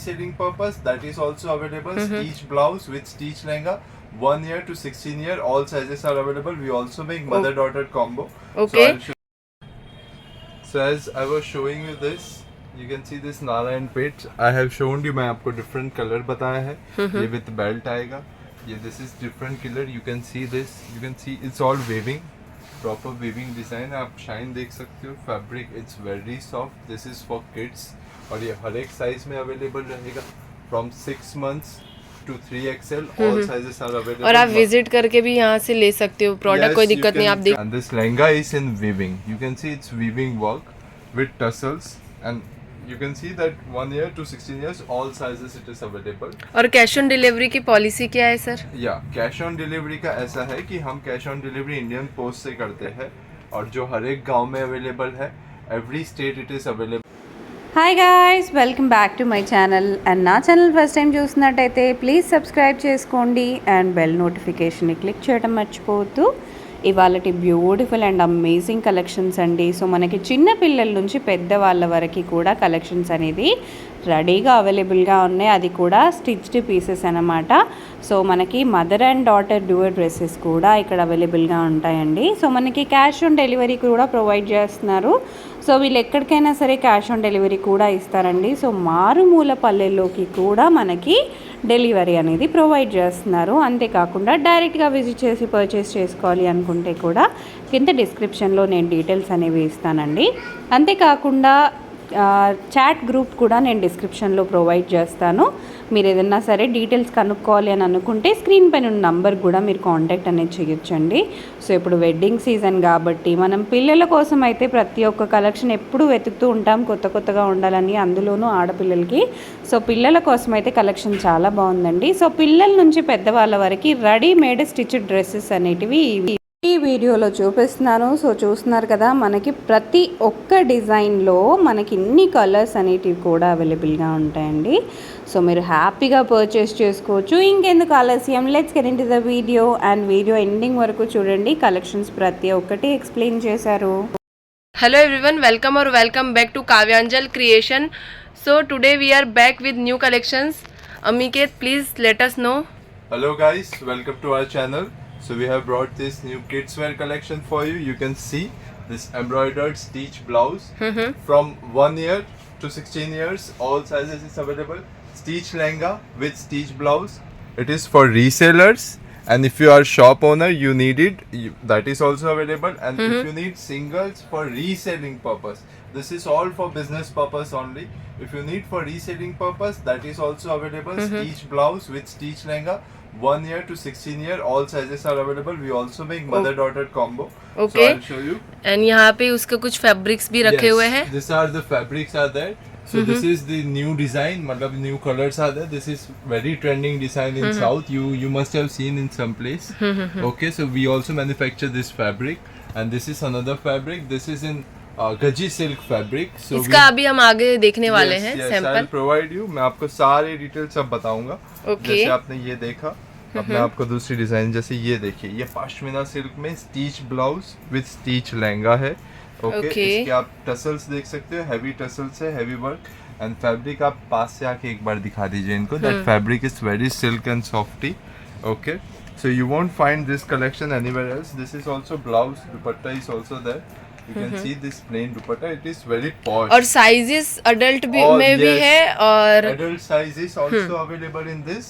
reselling purpose, that is also available. Stitch blouse with stitch lehenga, 1 year to 16 year, all sizes are available. We also make mother daughter combo. Okay. So as I was showing you this, you can see this Narayan page. I have shown you, मैं आपको different color बताया है. ये with belt आएगा. ये this is different color. You can see this. You can see it's all weaving. Proper weaving design. आप shine देख सकते हो. Fabric it's very soft. This is for kids. और ये हर एक size में available रहेगा. From 6 months to 3XL. All sizes are available. और आप विजिट करके भी यहाँ से ले सकते हो प्रोडक्ट. Yes, कोई you दिक्कत नहीं. can- आप देख. And this lehenga is in weaving. You can see it's weaving work with tassels, and you can see that 1 year to 16 years, all sizes it is available. और cash on delivery की policy क्या है sir? या cash on delivery का ऐसा है कि हम cash on delivery Indian post से करते हैं और जो हर एक गांव में अवेलेबल है. Every state it is available. Hi guys, welcome back to my channel. And నా ఛానల్ ఫస్ట్ టైం చూస్తున్నట్టయితే ప్లీజ్ సబ్స్క్రైబ్ చేసుకోండి అండ్ బెల్ నోటిఫికేషన్ని క్లిక్ చేయడం మర్చిపోవద్దు. ఇవాళటి బ్యూటిఫుల్ అండ్ అమేజింగ్ కలెక్షన్స్ అండి. సో మనకి చిన్న పిల్లల నుంచి పెద్దవాళ్ళ వరకు కూడా కలెక్షన్స్ అనేది రెడీగా అవైలబుల్గా ఉన్నాయి. అది కూడా స్టిచ్డ్ పీసెస్ అన్నమాట. సో మనకి mother and daughter dual dresses కూడా ఇక్కడ అవైలబుల్గా ఉంటాయండి. సో మనకి క్యాష్ ఆన్ డెలివరీ కూడా ప్రొవైడ్ చేస్తున్నారు. సో వీళ్ళు ఎక్కడికైనా సరే క్యాష్ ఆన్ డెలివరీ కూడా ఇస్తారండి. సో మారుమూల పల్లెల్లోకి కూడా మనకి డెలివరీ అనేది ప్రొవైడ్ చేస్తున్నారు. అంతేకాకుండా డైరెక్ట్గా విజిట్ చేసి పర్చేస్ చేసుకోవాలి అనుకుంటే కూడా కింద డిస్క్రిప్షన్లో నేను డీటెయిల్స్ అనేవి ఇస్తానండి. అంతేకాకుండా చాట్ గ్రూప్ కూడా నేను డిస్క్రిప్షన్లో ప్రొవైడ్ చేస్తాను. మీరు ఏదన్నా సరే డీటెయిల్స్ కనుక్కోవాలి అని అనుకుంటే స్క్రీన్ పైన ఉన్న నంబర్ కూడా మీరు కాంటాక్ట్ అనేది చేయొచ్చండి. సో ఇప్పుడు వెడ్డింగ్ సీజన్ కాబట్టి మనం పిల్లల కోసం అయితే ప్రతి ఒక్క కలెక్షన్ ఎప్పుడు వెతుకుతూ ఉంటాం కొత్త కొత్తగా ఉండాలని, అందులోనూ ఆడపిల్లలకి. సో పిల్లల కోసం అయితే కలెక్షన్ చాలా బాగుందండి. సో పిల్లల నుంచి పెద్దవాళ్ళ వరకు రెడీమేడ్ స్టిచ్డ్ డ్రెస్సెస్ అనేటివి ఈ వీడియోలో చూపిస్తున్నాను. సో చూస్తున్నారు కదా, మనకి ప్రతి ఒక్క డిజైన్లో మనకి ఇన్ని కలర్స్ అనేటివి కూడా అవైలబుల్గా ఉంటాయండి. సో మీరు హ్యాపీగా పర్చేస్ చేసుకోవచ్చు. ఇంకెందుకు ఆలస్యం, let's get into the video. And video ending వరకు చూడండి, కలెక్షన్స్ ప్రతి ఒక్కటి ఎక్స్ప్లెయిన్ చేశారు. हेलो एवरीवन, वेलकम और welcome back to Kavyanjal creation. So today we are back with new collections. अमिकेत, please let us know. Hello guys, welcome to our channel. So we have brought this new kids wear collection for you. You can see this embroidered stitch blouse from 1 year to 16 years. All sizes is available. Stitch lehenga with stitch blouse. It is for resellers, and if you are shop owner, you need it. That is also available. And if you need singles for reselling purpose, this is all for business purpose only. If you need for reselling purpose, that is also available. Stitch blouse with stitch lehenga, 1 year to 16 year, all sizes are available. We also make mother daughter combo. Okay. So I'll show you. And यहाँ पे उसके कुछ fabrics भी रखे हुए हैं. These are the fabrics are there. So this is the new design. मतलब new colors are there. This is very trending design in South. You must have seen in some place. Okay, so we also manufacture this fabric, and this is another fabric. This is in Gaji silk fabric. So इसका अभी हम आगे देखने वाले हैं sample. I'll provide you. मैं आपको सारे डिटेल्स सब बताऊंगा. Okay. जैसे आपने ये देखा, अब मैं आपको दूसरी डिजाइन, जैसे ये देखिए, ये पश्मीना सिल्क में stitch blouse with stitch lehenga है. Okay. इसके आप टसल्स देख सकते हो, हैवी टसल्स है, हैवी वर्क. एंड फैब्रिक आप पास से आके एक बार दिखा दीजिए इनको. That fabric is very silk and softy. Okay, so you won't find this collection anywhere else. This is also blouse, dupatta is also there. You can see this plain dupatta. It is very posh. और sizes adult भी Oh, में भी yes. है और adult size is also available in this.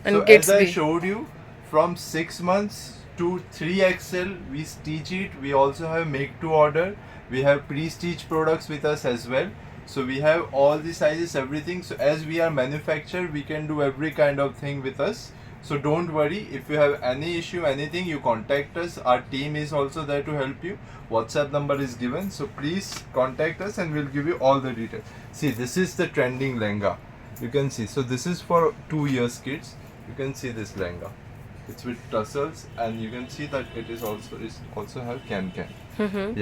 And So kids as I bhi. showed you, from 6 months to 3XL we stitch it. We also have make to order. We have pre-stitch products with us as well. So we have all the sizes, everything. So as we are manufacturer, we can do every kind of thing with us. So don't worry, if you have any issue, anything, you contact us. Our team is also there to help you. WhatsApp number is given, so please contact us and we'll give you all the details. See, this is the trending lehenga. You can see. So this is for 2 years kids. You can see this lehenga. It's with tassels, and you can see that it is also have can.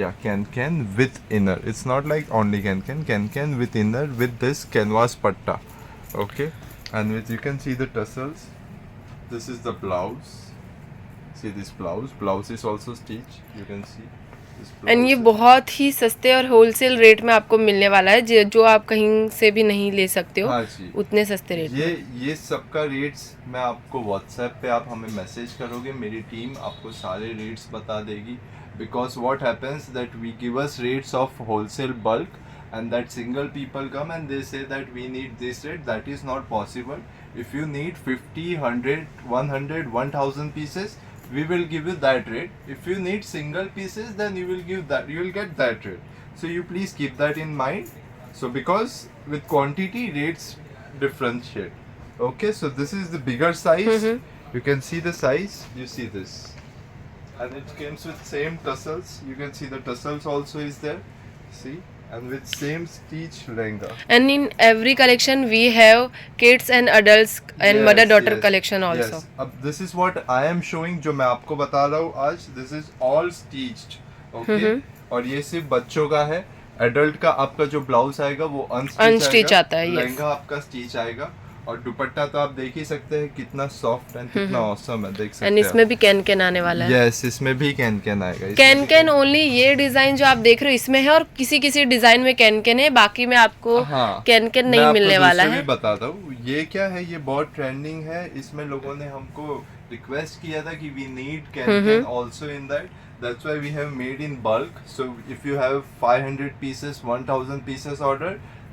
Yeah, can with inner. It's not like only can with inner with this canvas patta. Okay, and with you can see the tassels. This is the blouse. See this blouse. Blouse is also stitched. You can see. And ये बहुत ही सस्ते और wholesale rate में आपको मिलने वाला है, जो आप कहीं से भी नहीं ले सकते हो। हाँ जी, उतने सस्ते रेट में। ये सबका रेट्स मैं आपको व्हाट्सएप पे आप हमें मैसेज करोगे, मेरी टीम आपको सारे रेट्स बता देगी। Because what happens that we give us rates of wholesale bulk and that single people come and they say that we need this rate. That is not possible. If you need 50, 100, 100, 1000 pieces, we will give you that rate. If you need single pieces, then you will get that rate. So you please keep that in mind. So because with quantity rates differentiate. Okay, so this is the bigger size. You can see the size. You see this, and it comes with same tassels. You can see the tassels also is there. See, and with same stitch lehenga. And in every collection we have kids and adults and mother daughter collection also. Yes. अब this is what I am showing, जो मैं आपको बता रहा हूँ आज. This is all stitched. Okay. और ये सिर्फ बच्चों का है. एडल्ट का आपका जो ब्लाउज आएगा वो अनस्टिच आता है। लहंगा आपका स्टिच आएगा. और दुपट्टा तो आप देख ही सकते हैं कितना सॉफ्ट एंड कितना ऑसम है, देख सकते हैं। एंड इसमें भी कैन आने वाला है। यस, इसमें भी कैन आएगा। कैन ओनली ये डिजाइन जो आप देख रहे हो इसमें है, और किसी डिजाइन में कैन है, बाकी में आपको कैन नहीं मिलने वाला है। मैं बताता हूँ ये क्या है। ये बहुत ट्रेंडिंग है, इसमें लोगों ने हमको रिक्वेस्ट किया था कि we need can also in that. That's why we have made in bulk. So if you have 500 pieces, 1000 pieces order,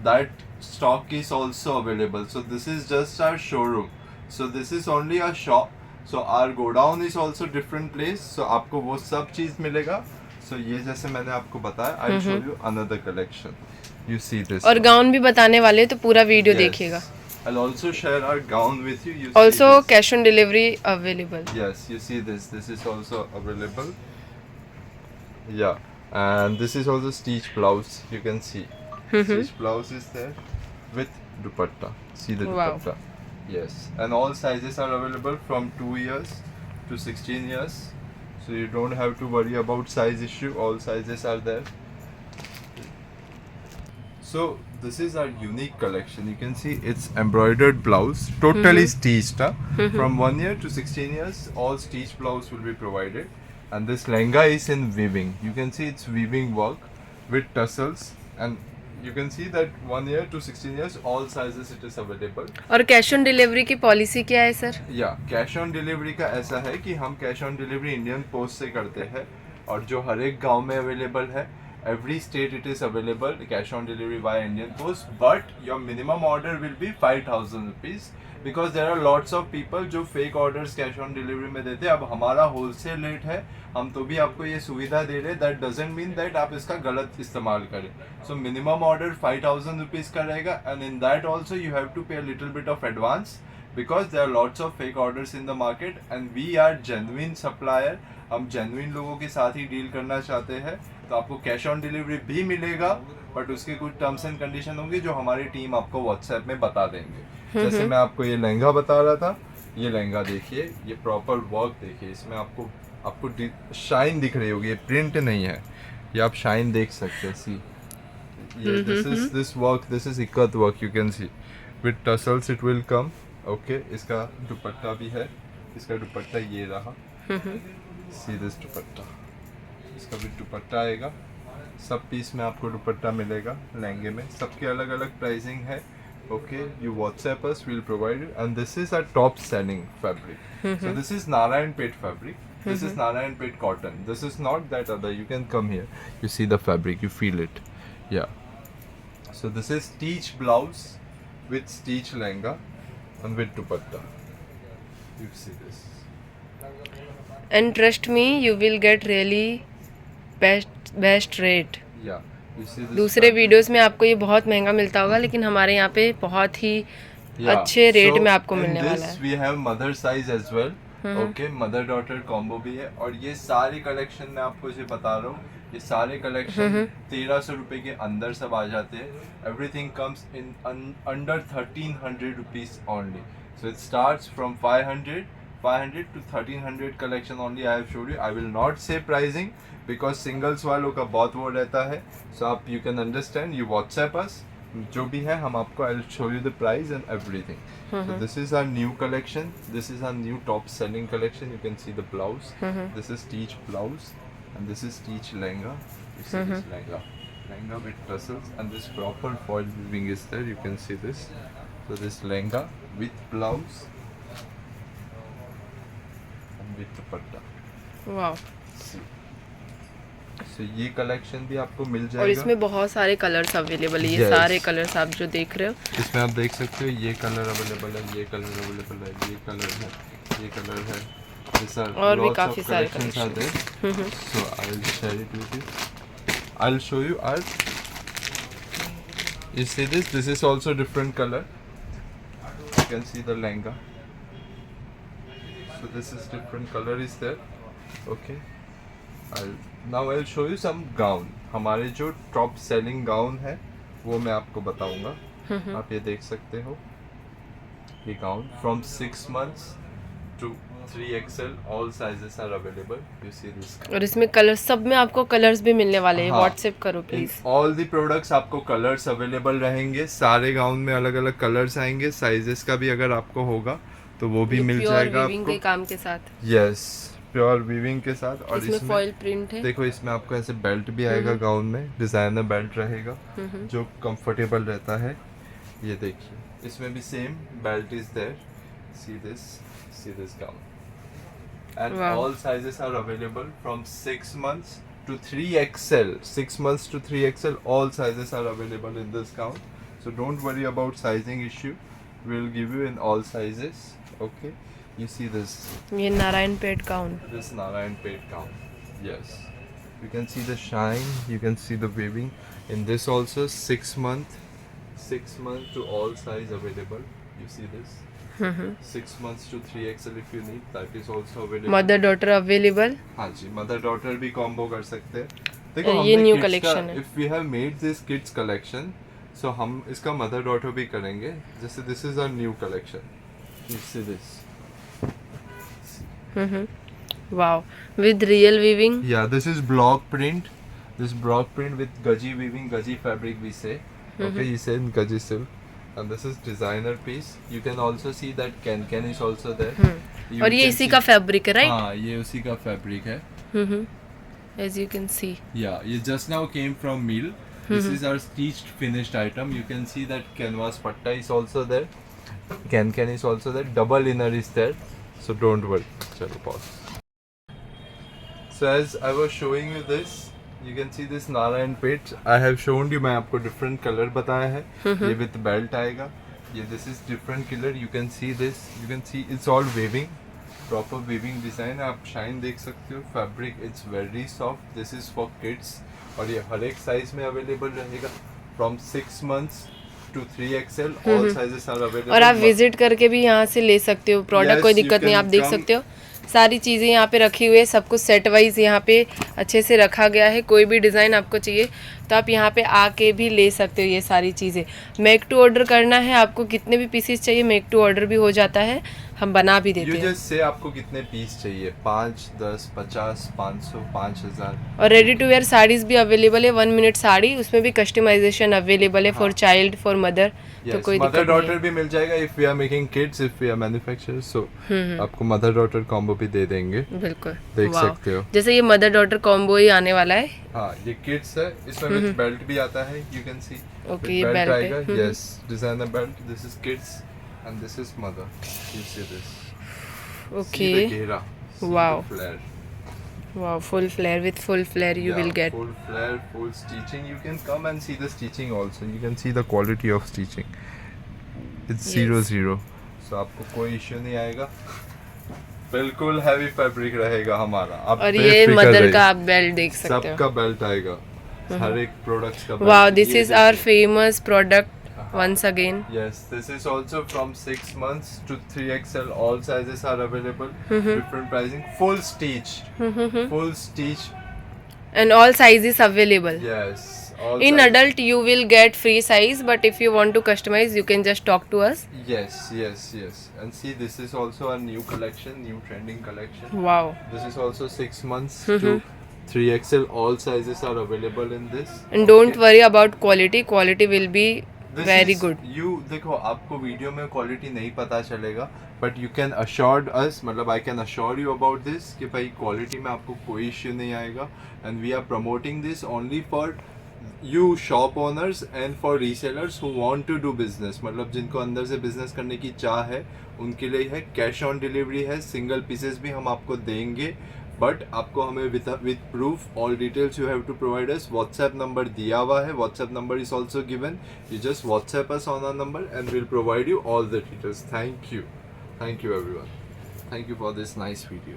that stock is also available. So this is just our showroom. So this is only a shop. So our godown is also different place. So आपको वो सब चीज मिलेगा. So ये जैसे मैंने आपको बताया, I'll show you another collection. You see this. और गाउन भी बताने वाले, तो पूरा वीडियो देखिएगा. I'll also share our gown with you. Also cash on delivery available. Yes, you see this. This is also available. Yeah, and this is also stitch blouse. You can see stitch blouse is there with dupatta. See the dupatta. Yes, and all sizes are available from 2 years to 16 years. So you don't have to worry about size issue. All sizes are there. So this is our unique collection. You can see it's embroidered blouse, totally stitched. From 1 year to 16 years, all stitch blouse will be provided. And this lehenga is in weaving. You can see it's weaving work with tassels, and you can see that 1 year to 16 years, all sizes it is available. और cash on delivery की policy क्या है sir? या cash on delivery का ऐसा है कि हम cash on delivery Indian post से करते हैं, और जो हर एक गांव में अवेलेबल है. Every state it is available cash on delivery via Indian Post, but your minimum order will be 5,000 rupees. Because there are lots of people जो fake orders cash on delivery में देते हैं. अब हमारा होलसेल रेट है, हम तो भी आपको ये सुविधा दे रहे हैं. That doesn't mean that आप इसका गलत इस्तेमाल करें. So minimum order 5,000 rupees का रहेगा, and in that also you have to pay a little bit of advance, because there are lots of fake orders in the market, and we are genuine supplier. हम genuine लोगों के साथ ही deal करना चाहते हैं. तो आपको कैश ऑन डिलीवरी भी मिलेगा, बट उसके कुछ टर्म्स एंड कंडीशन होंगे जो हमारी टीम आपको व्हाट्सएप में बता देंगे. जैसे मैं आपको ये लहंगा बता रहा था, ये लहंगा देखिए, ये प्रॉपर वर्क देखिए. इसमें आपको शाइन दिख रही होगी, ये प्रिंट नहीं है, ये आप शाइन देख सकते हैं. सी, ये this work, this is ikat work. You can C with tassels it will come. Okay, इसका दुपट्टा भी है. इसका दुपट्टा ये रहा. सी दिस दुपट्टा, इसका भी दुपट्टा आएगा. सब पीस में आपको दुपट्टा मिलेगा लहंगे में. सबके अलग अलग प्राइसिंग है. Okay, you WhatsApp us, we'll provide it. And this is our top selling fabric. So this is Narayanpet fabric. This is Narayanpet cotton. This is not that other. You can come here. You see the fabric, you feel it. Yeah. So this is stitch blouse with stitch lehenga and with dupatta. You see this. And trust me, you will get really best rate. Yeah. दूसरे videos में आपको ये बहुत महंगा मिलता होगा, लेकिन हमारे यहाँ पे बहुत ही अच्छे रेट में आपको मिलने वाला है. We have mother size as well. Okay, mother daughter combo भी है. और ये सारे कलेक्शन मैं आपको जो बता रहा हूँ, ये सारे कलेक्शन 1300 रुपए के अंदर सब आ जाते हैं. Everything comes in under 1300 rupees only. So it starts from 500 to 1300 collection only I have showed you. I will not say pricing because singles वालों का बहुत वो रहता है. So आप you can understand, you WhatsApp us, जो भी है हम आपको I'll show you the price and everything. So this is our new collection. This is our new top selling collection. You can see the blouse. This is stitch blouse. and this is stitch lehenga. You see this lehenga with tassels, and this proper foil weaving is there. You can see this. So this lehenga with blouse and with dupatta. Wow. So ये collection भी आपको मिल जाएगा। और इसमें बहुत सारे colours available है। ये Yes. सारे कलर्स आप जो देख रहे हो, इसमें आप देख सकते हो ये कलर अवेलेबल है, ये कलर अवेलेबल है, ये कलर है, ये कलर है। These are और भी lots काफी of सारे collections are there. So I'll share it with you. I'll show you our. You see this? This is also different color. You can see the lehenga. So this is different color is there. Okay. Now I'll show you some gown. हमारे जो top selling gown है वो मैं आपको बताऊंगा। आप ये देख सकते हो, ये gown from 6 months to 3XL, all sizes are available. You see this. और इसमें कलर, सब में आपको कलर्स भी मिलने वाले हैं। हाँ। व्हाट्सएप करो In please. all the products आपको कलर्स अवेलेबल रहेंगे। सारे गाउन में अलग अलग कलर्स आएंगे। साइजेस का भी अगर आपको होगा तो वो भी मिल जाएगा वीविंग के आपको। काम के साथ। यस, प्योर वीविंग के साथ। और इसमें इसमें फॉइल प्रिंट है। देखो, इसमें आपको ऐसे बेल्ट भी आएगा गाउन में, डिजाइनर बेल्ट रहेगा जो कंफर्टेबल रहता है। ये देखिए, इसमें भी same belt is there. See this gown and Wow. All sizes are available from 6 months to 3XL. 6 months to 3XL, all sizes are available in this gown. So don't worry about sizing issue. We'll give you in all sizes. Okay. You see this. ये नारायण पेट gown. This Narayan Pet gown. Yes. You can see the shine, you can see the weaving. In this also 6 month to all size available. You see this? 6 months to 3XL if you need, that is also available. Mother daughter available. हाँ जी, mother daughter भी combo कर सकते हैं। देखो, ये हमने new kids का- collection है। If we have made this kids collection, so हम इसका मदर डॉटर भी करेंगे। जैसे this is our new collection. You see this? Wow, with real weaving. Yeah, this is block print. This block print with gaji weaving, gaji fabric we say. Okay, you say in gaji silk. And this is designer piece. You can also see that can is also there. You और ये can इसी see- का fabric है, right? हाँ, ये उसी का fabric है। As you can see. Yeah, ये just now came from mill. This is our stitched finished item. You can see that canvas patta is also there. Can is also there. Double inner is there. So don't worry. चलो pause. So as I was showing you this, you can see this Narayan Pet. I have shown you, मैं आपको different color बताया है। ये with belt आएगा। ये this is different color. You can see this. You can see it's all weaving. Proper weaving design. आप shine देख सकते हो। Fabric it's very soft. This is for kids. और ये हर एक size में available रहेगा। From 6 months to 3XL, all sizes are available. और आप विजिट करके भी यहाँ से ले सकते हो प्रोडक्ट। Yes, कोई you दिक्कत नहीं, can आप देख come. सकते हो। सारी चीज़ें यहाँ पे रखी हुई है, सब कुछ सेट वाइज यहाँ पे अच्छे से रखा गया है। कोई भी डिज़ाइन आपको चाहिए तो आप यहाँ पे आके भी ले सकते हो। ये सारी चीज़ें मेक टू ऑर्डर करना है आपको, कितने भी पीसेस चाहिए मेक टू ऑर्डर भी हो जाता है, हम बना भी देते You हैं। just say आपको कितने पीस चाहिए, 5, 10, 50, 500, 5000। और रेडी टू वेयर साड़ीज़ भी अवेलेबल है। 1 मिनट साड़ी, उसमें भी कस्टमाइजेशन अवेलेबल है फॉर चाइल्ड, फॉर मदर। तो कोई मदर दिक्कत डॉटर नहीं भी मिल जाएगा। If we are making kids, if we are manufacturer, so आपको मदर डॉटर कॉम्बो भी दे देंगे। है। बिल्कुल देख वाओ। सकते हो। जैसे ये मदर डॉटर कॉम्बो ही आने वाला है। हाँ, ये किड्स है। इसमें विद बेल्ट भी आता है। यू कैन सी Okay, ये belt है। आएगा। Yes, designer belt. This is kids and this is mother. You see this. Okay, See the घेरा, see the Wow. flare. Wow, full flare, with full flare you Yeah, will get. full flare, full stitching. You can come and see the stitching also. You can see the quality of stitching. It's Yes. 0-0. So आपको कोई issue नहीं आएगा। बिल्कुल heavy fabric रहेगा हमारा। आप और ये बेफिक्र मदर रहिए। का आप बेल्ट देख सकते सबका हो। बेल्ट आएगा। हर एक प्रोडक्ट्स का वाओ, belt। दिस ये इज आवर देखिए। Famous product once again. Yes, this is also from 6 months to 3XL. All sizes are available. Different pricing. Full stitch. Full stitch. And all sizes available. Yes. All In sizes. adult you will get free size, but if you want to customize you can just talk to us. Yes. And see, this is also a new collection, new trending collection. Wow. This is also 6 months to 3XL. All sizes are available in this. And don't worry about quality. Quality will be Very good. You देखो, आपको video में quality नहीं पता चलेगा, but you can assured us, मतलब I can assure you about this कि भाई quality में आपको कोई इश्यू नहीं आएगा. And we are promoting this only for you shop owners and for resellers who want to do business, मतलब जिनको अंदर से बिजनेस करने की चाह है उनके लिए है. कैश ऑन डिलीवरी है, सिंगल पीसेस भी हम आपको देंगे, बट आपको हमें with proof all details you have to provide us. WhatsApp number दिया हुआ है, WhatsApp number is also given. You just WhatsApp us on our number and will provide you all the details. Thank you everyone. Thank you for this nice video.